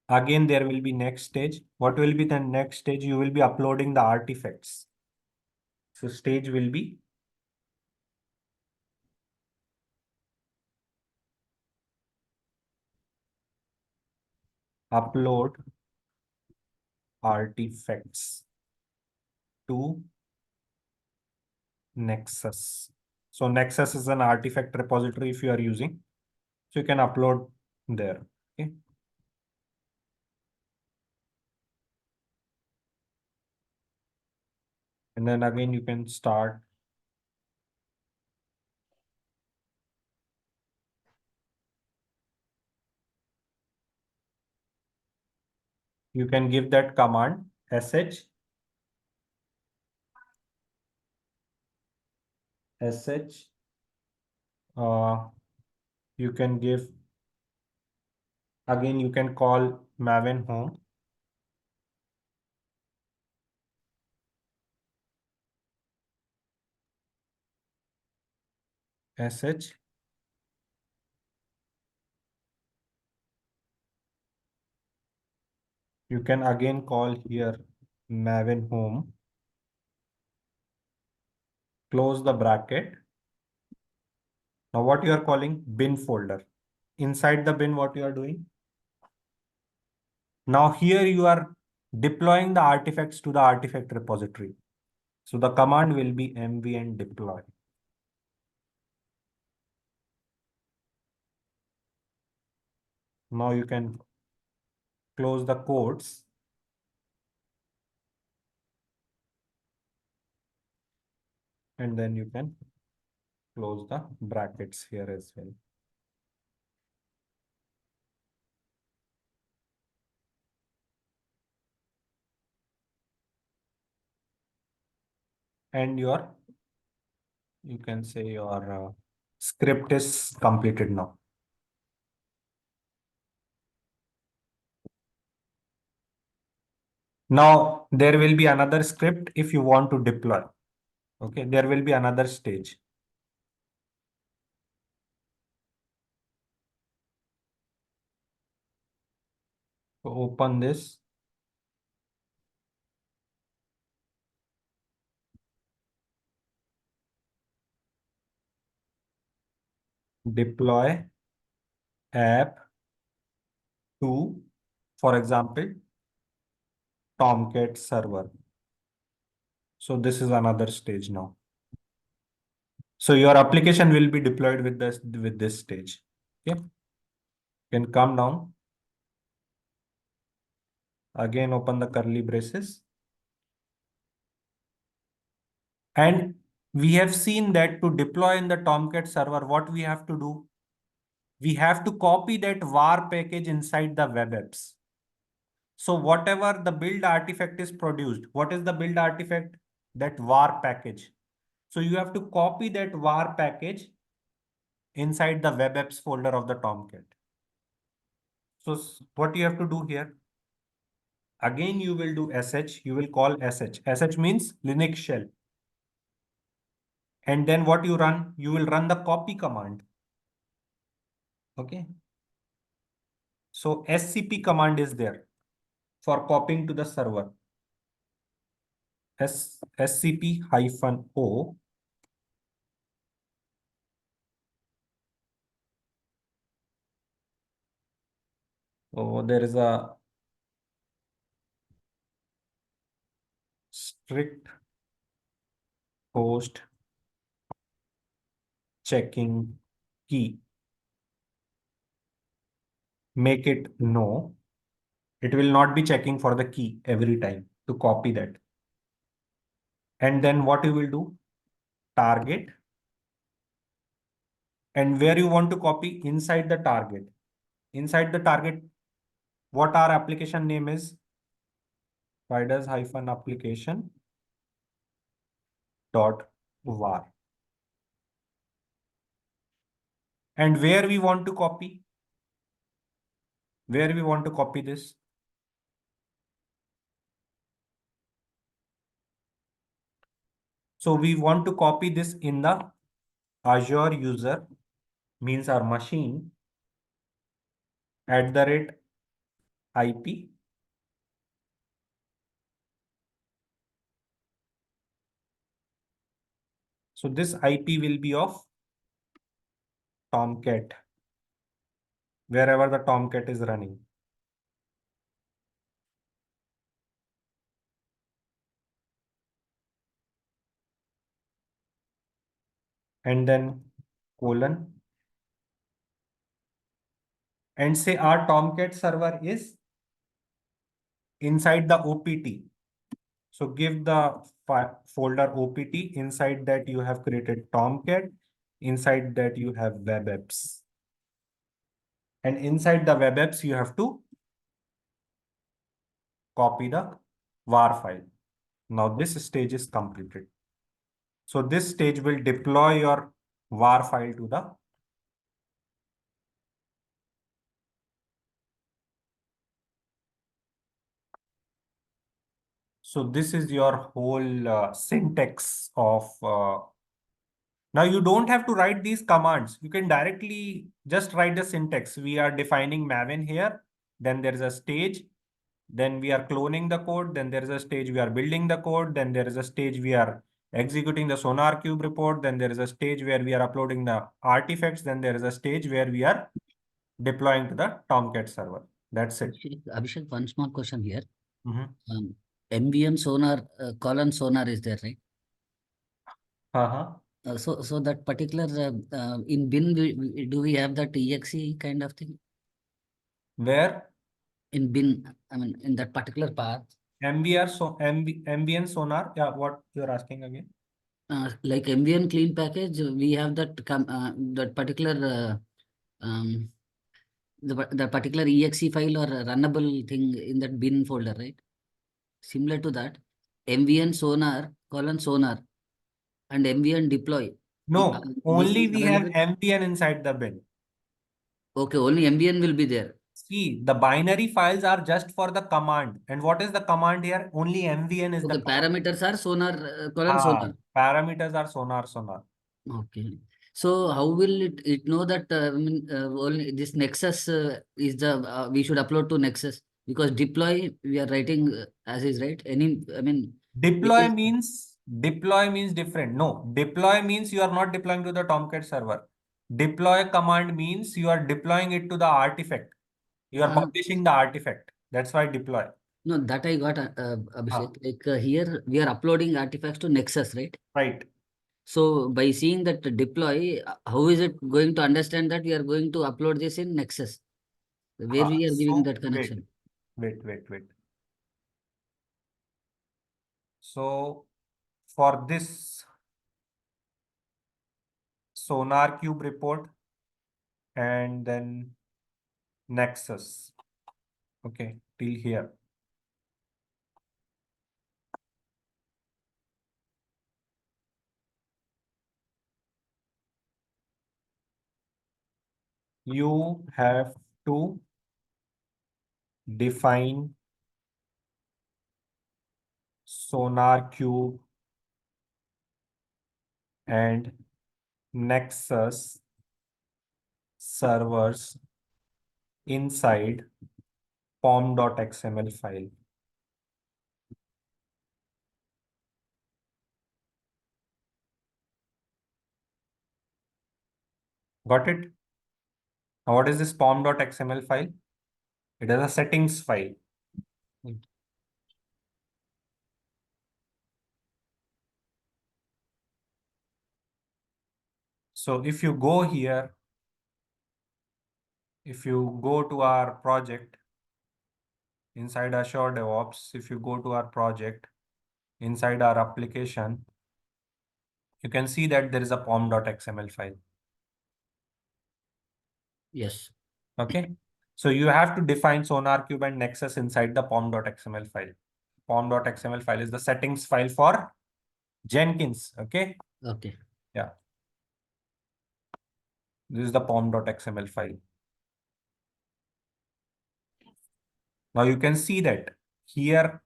Again, there will be next stage. What will be the next stage? You will be uploading the artifacts. So stage will be upload artifacts to Nexus. So Nexus is an artifact repository if you are using. So you can upload there. Okay. And then again, you can start. You can give that command sh you can give again, you can call Maven home sh you can again call here Maven home, close the bracket, Now what you are calling bin folder. Inside the bin, what you are doing? Now here you are deploying the artifacts to the artifact repository. So the command will be mvn deploy. Now you can close the quotes and then you can close the brackets here as well. And you can say your script is completed now. Now there will be another script if you want to deploy. Okay, there will be another stage. So open this. Deploy app to, for example, Tomcat server. So this is another stage now. So your application will be deployed with this stage. Okay. You can come down. Again, open the curly braces. And we have seen that to deploy in the Tomcat server, what we have to do? We have to copy that var package inside the web apps. So whatever the build artifact is produced, what is the build artifact? That var package. So you have to copy that var package inside the web apps folder of the Tomcat. So what you have to do here? Again, you will do sh, you will call sh. Sh means Linux shell. And then what you run? You will run the copy command. Okay. So scp command is there for copying to the server. scp-o. So there is a strict host checking key. Make it no. It will not be checking for the key every time to copy that. And then what you will do? Target. And where you want to copy? Inside the target. Inside the target, what our application name is? Spiders-application dot var. And where we want to copy? Where we want to copy this? So we want to copy this in the Azure user, means our machine, @IP. So this IP will be of Tomcat, wherever the Tomcat is running. And then colon. And say our Tomcat server is inside the OPT. So give the folder OPT. Inside that you have created Tomcat. Inside that you have web apps. And inside the web apps, you have to copy the var file. Now this stage is completed. So this stage will deploy your var file to the. So this is your whole syntax of. Now you don't have to write these commands. You can directly just write the syntax. We are defining Maven here. Then there is a stage. Then we are cloning the code. Then there is a stage we are building the code. Then there is a stage we are executing the Sonar Cube report. Then there is a stage where we are uploading the artifacts. Then there is a stage where we are deploying to the Tomcat server. That's it. Abhishek, one small question here. Mhm. MVN sonar, colon sonar is there, right? Uh-huh. So that particular in bin, do we have that exe kind of thing Where in bin? I mean, in that particular path, MVN Sonar. Yeah, what you're asking again? like MVN clean package, we have that that particular the particular exe file or a runnable thing in that bin folder, right? Similar to that, MVN sonar colon sonar and MVN deploy. No, This only is we have available. MVN inside the bin. Okay, only MVN will be there. See, the binary files are just for the command. And what is the command here? Only MVN is the Okay, command. parameters are sonar colon Ah, sonar. parameters are sonar. Okay. So how will it know that I mean, only this Nexus is the we should upload to Nexus, because deploy we are writing as is, right? Any, I mean, it Deploy is means different. No, deploy means you are not deploying to the Tomcat server. Deploy command means you are deploying it to the artifact. You are uh, publishing the artifact. That's why deploy. no, that I got Ah, Abhishek. Like here we are uploading artifacts to Nexus, right? right. So by seeing that deploy, how is it going to understand that we are going to upload this in Nexus, where we are giving So that connection? wait. So for this Sonar Cube report and then Nexus. Okay, till here. You have to define Sonar Cube and Nexus servers inside pom.xml file. Got it? Now, what is this pom.xml file? It is a settings file. Right. So if you go here, if you go to our project inside Azure DevOps, if you go to our project inside our application, you can see that there is a pom.xml file. Yes. Okay. So you have to define SonarCube and Nexus inside the pom.xml file. Pom.xml file is the settings file for Jenkins. Okay. Okay. Yeah. This is the pom.xml file. Now you can see that here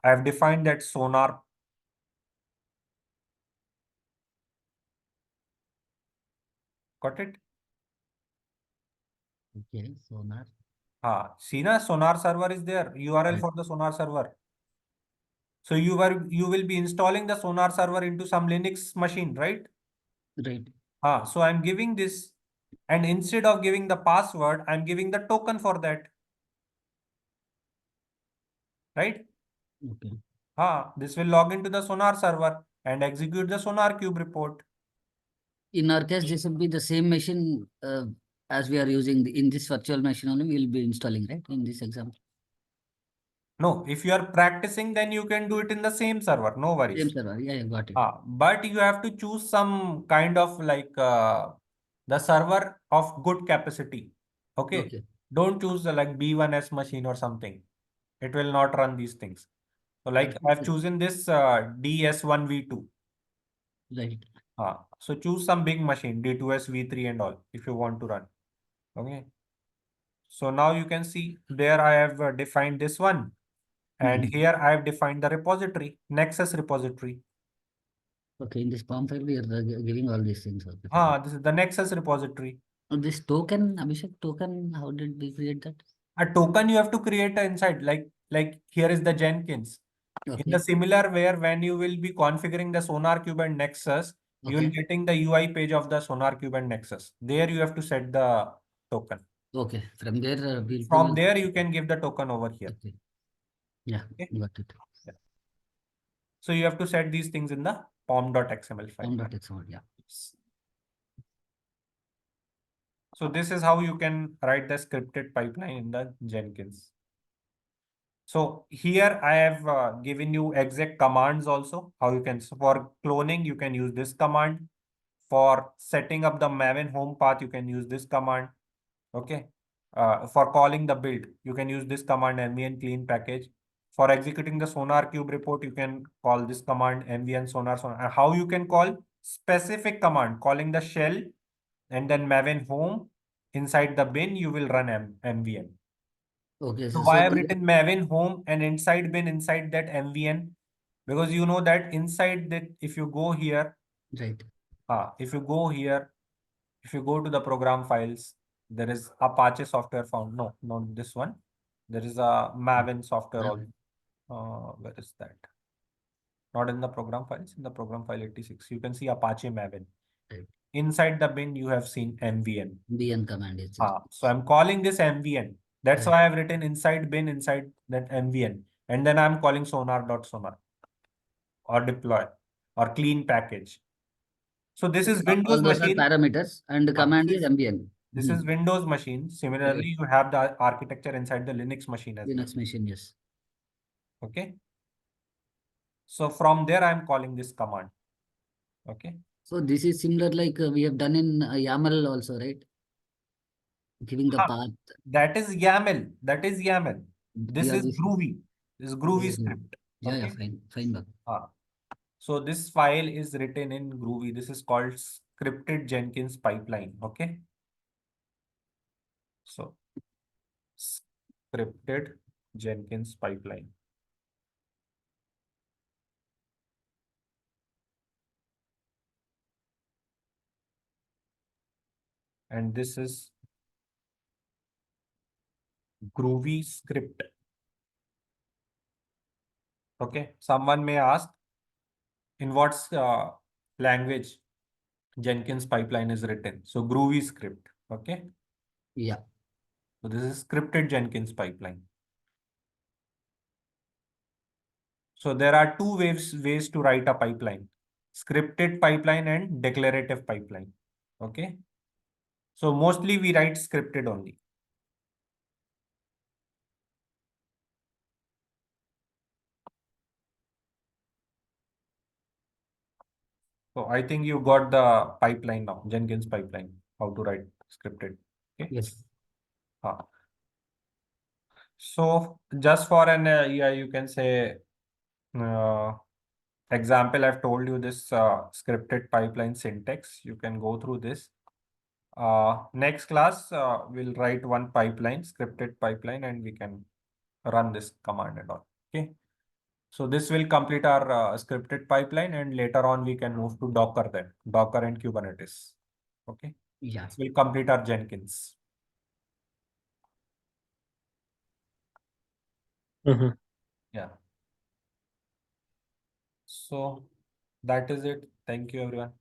I have defined that sonar. Got it? Okay. Sonar. See na, sonar server is there. URL Right. for the sonar server. So you will be installing the sonar server into some Linux machine, right? Right. So I'm giving this, and instead of giving the password, I'm giving the token for that, right? Okay. This will log into the sonar server and execute the sonar cube report. In our case, this will be the same machine as we are using in this virtual machine only. We will be installing, right? In this example. No, if you are practicing, then you can do it in the same server. No Same worries. server. Yeah, I got it. But you have to choose some kind of like the server of good capacity. Okay. Okay. Don't choose the like B1S machine or something. It will not run these things. So like I've chosen this DS1V2. Right. So choose some big machine, D2S, V3 and all if you want to run. Okay. So now you can see there I have defined this one. And Mhm. here I have defined the repository, Nexus repository. Okay. In this POM file, we are giving all these things. Okay. Fine. This is the Nexus repository. This token, Abhishek, token, how did we create that? A token you have to create inside, like here is the Jenkins. In Okay. the similar way, when you will be configuring the SonarQube and Nexus, you will Okay. getting the UI page of the SonarQube and Nexus. There you have to set the token. Okay. From there, we'll From do. there, you can give the token over here. Okay. Yeah. Okay. Got it. Yeah. So you have to set these things in the pom.xml file. Pom.xml. Yeah. So this is how you can write the scripted pipeline in the Jenkins. So here I have given you exact commands also, how you can, so for cloning, you can use this command. For setting up the Maven home path, you can use this command. Okay. For calling the build, you can use this command mvn clean package. For executing the SonarQube report, you can call this command mvn sonar. And how you can call specific command, calling the shell and then Maven home. Inside the bin, you will run mvn. Okay. So So why I've written Maven home and inside bin inside that mvn? Because you know that inside that if you go here, right. if you go here, if you go to the program files, there is Apache software found. No, not this one. There is a Maven software also. Where is that? Not in the program files. In the program file 86, you can see Apache Maven. Right. Inside the bin, you have seen MVN. BN command is there. So I'm calling this MVN. That's Right. why I've written inside bin inside that MVN. And then I'm calling sonar.sonar or deploy or clean package. So this is All Windows those are machine. parameters and the command is MBN. This is Windows machine. Similarly, you have the architecture inside the Linux machine as well. Linux machine, yes. Okay. So from there, I'm calling this command. Okay. So this is similar like we have done in YAML also, right? Giving the path. That is YAML. That is YAML. This Yeah, is this Groovy. This is Groovy is script. yeah, Okay. fine, fine. So this file is written in Groovy. This is called scripted Jenkins pipeline. Okay. So scripted Jenkins pipeline. And this is Groovy script. Okay. Someone may ask, in what language Jenkins pipeline is written? So Groovy script. Okay. Yeah. So this is scripted Jenkins pipeline. So there are two ways to write a pipeline: scripted pipeline and declarative pipeline. Okay. So mostly we write scripted only. So I think you got the pipeline now, Jenkins pipeline, how to write scripted. Okay. Yes. So just for an yeah, you can say example, I've told you this scripted pipeline syntax. You can go through this. Next class, we'll write one pipeline, scripted pipeline, and we can run this command and all. Okay. So this will complete our scripted pipeline, and later on we can move to Docker then, Docker and Kubernetes. Okay. Yeah. This will complete our Jenkins. Yeah. So that is it. Thank you, everyone.